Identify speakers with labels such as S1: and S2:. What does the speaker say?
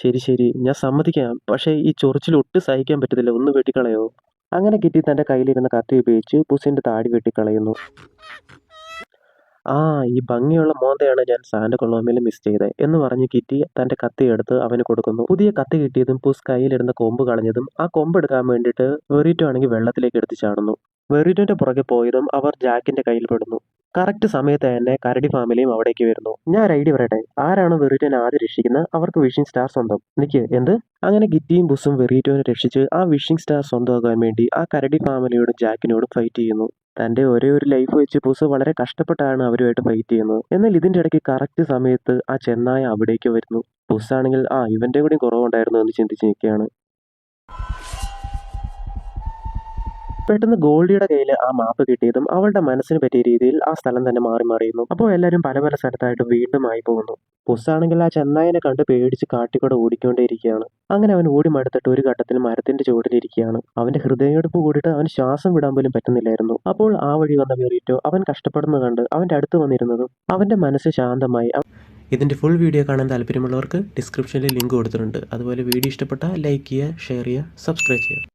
S1: ശരി ശരി, ഞാൻ സമ്മതിക്കാം. പക്ഷേ ഈ ചൊറിച്ചിൽ ഒട്ടും സഹിക്കാൻ പറ്റത്തില്ല. ഒന്ന് വെട്ടിക്കളയോ? അങ്ങനെ കിറ്റി തൻ്റെ കയ്യിലിരുന്ന കത്തി ഉപയോഗിച്ച് പുസിൻ്റെ താടി വെട്ടിക്കളയുന്നു. ആ, ഈ ഭംഗിയുള്ള മോന്തയാണ് ഞാൻ സാന്റ കൊളോമയിൽ മിസ് ചെയ്തത് എന്ന് പറഞ്ഞ് കിറ്റി തൻ്റെ കത്തി എടുത്ത് അവന് കൊടുക്കുന്നു. പുതിയ കത്തി കിട്ടിയതും പുസ് കയ്യിലിരുന്ന കൊമ്പ് കളഞ്ഞതും ആ കൊമ്പ് എടുക്കാൻ വേണ്ടിയിട്ട് വെറിറ്റോ ആണെങ്കിൽ വെള്ളത്തിലേക്ക് എടുത്ത് ചാടുന്നു. വെറിറ്റോന്റെ പുറകെ പോയതും അവർ ജാക്കിന്റെ കയ്യിൽ പെടുന്നു. കറക്റ്റ് സമയത്ത് തന്നെ കരടി ഫാമിലിയും അവിടേക്ക് വരുന്നു. ഞാൻ ഒരു ഐഡിയ പറയട്ടെ, ആരാണ് വെറിറ്റോനെ ആദ്യം രക്ഷിക്കുന്നത് അവർക്ക് വിഷിംഗ് സ്റ്റാർ സ്വന്തം. നിക്ക് എന്ത്? അങ്ങനെ ഗിറ്റിയും ബുസും വെറിറ്റോനെ രക്ഷിച്ച് ആ വിഷിംഗ് സ്റ്റാർ സ്വന്തമാകാൻ വേണ്ടി ആ കരടി ഫാമിലിയോടും ജാക്കിനോടും ഫൈറ്റ് ചെയ്യുന്നു. തൻ്റെ ഒരേ ഒരു ലൈഫ് വെച്ച് പുസ് വളരെ കഷ്ടപ്പെട്ടാണ് അവരുമായിട്ട് ഫൈറ്റ് ചെയ്യുന്നത്. എന്നാൽ ഇതിൻ്റെ ഇടയ്ക്ക് കറക്റ്റ് സമയത്ത് ആ ചെന്നായ അവിടേക്ക് വരുന്നു. പുസ് ആണെങ്കിൽ ഇവൻ്റെ കൂടി കുറവുണ്ടായിരുന്നു എന്ന് ചിന്തിച്ച് നിൽക്കുകയാണ്. പെട്ടെന്ന് ഗോൾഡിയുടെ കയ്യിൽ ആ മാപ്പ് കിട്ടിയതും അവളുടെ മനസ്സിന് പറ്റിയ രീതിയിൽ ആ സ്ഥലം തന്നെ മാറി മറിയുന്നു. അപ്പോൾ എല്ലാവരും പല പല സ്ഥലത്തായിട്ട് വീണ്ടും ആയി പോകുന്നു. പുസ്സാണെങ്കിൽ ആ ചെന്നായനെ കണ്ട് പേടിച്ച് കാട്ടിക്കൂടെ ഓടിക്കൊണ്ടേയിരിക്കുകയാണ്. അങ്ങനെ അവൻ ഓടി മടുത്തിട്ട് ഒരു ഘട്ടത്തിൽ മരത്തിന്റെ ചുവട്ടിലിരിക്കുകയാണ്. അവന്റെ ഹൃദയമെടുപ്പ് കൂടിയിട്ട് അവന് ശ്വാസം വിടാൻ പോലും പറ്റുന്നില്ലായിരുന്നു. അപ്പോൾ ആ വഴി വന്ന വെറിറ്റോ അവൻ കഷ്ടപ്പെടുന്നത് കണ്ട് അവന്റെ അടുത്ത് വന്നിരുന്നതും അവന്റെ മനസ്സ് ശാന്തമായി. ഇതിന്റെ ഫുൾ വീഡിയോ കാണാൻ താല്പര്യമുള്ളവർക്ക് ഡിസ്ക്രിപ്ഷനിൽ ലിങ്ക് കൊടുത്തിട്ടുണ്ട്. അതുപോലെ വീഡിയോ ഇഷ്ടപ്പെട്ടാൽ ലൈക്ക് ചെയ്യുക, ഷെയർ ചെയ്യുക, സബ്സ്ക്രൈബ് ചെയ്യുക.